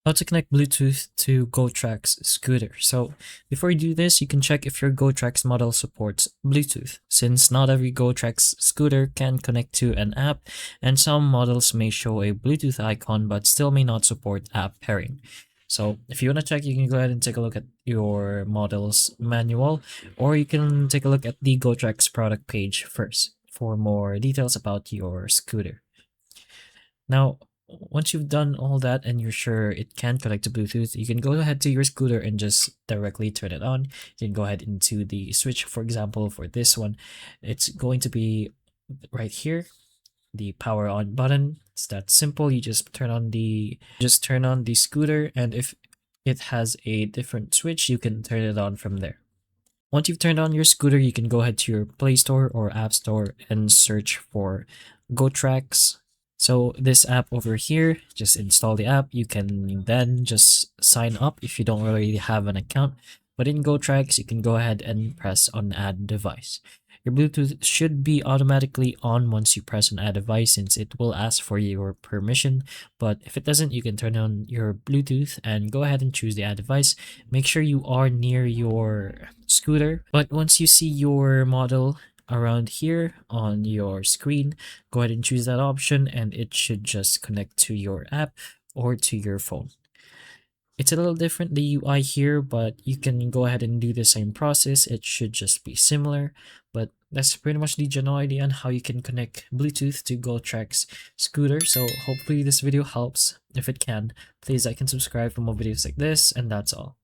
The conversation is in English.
How to connect Bluetooth to Gotrax scooter. So before you do this, you can check if your Gotrax model supports Bluetooth, since not every Gotrax scooter can connect to an app, and some models may show a Bluetooth icon but still may not support app pairing. So if you want to check, you can go ahead and take a look at your model's manual, or you can take a look at the Gotrax product page first for more details about your scooter. Now, once you've done all that and you're sure it can connect to Bluetooth, you can go ahead to your scooter and just directly turn it on. You can go ahead into the switch. For example, for this one, it's going to be right here, the power on button. It's that simple. You just turn on the scooter, and if it has a different switch, you can turn it on from there. Once you've turned on your scooter, you can go ahead to your Play Store or App Store and search for Gotrax. So this app over here, just install the app. You can then just sign up if you don't already have an account. But in Gotrax, you can go ahead and press on add device. Your Bluetooth should be automatically on once you press on add device, since it will ask for your permission. But if it doesn't, you can turn on your Bluetooth and go ahead and choose the add device. Make sure you are near your scooter. But once you see your model around here on your screen, go ahead and choose that option, and it should just connect to your app or to your phone. It's a little different, the UI here, but you can go ahead and do the same process. It should just be similar, but that's pretty much the general idea on how you can connect Bluetooth to Gotrax scooter. So hopefully this video helps. If it can, please like and subscribe for more videos like this, and that's all.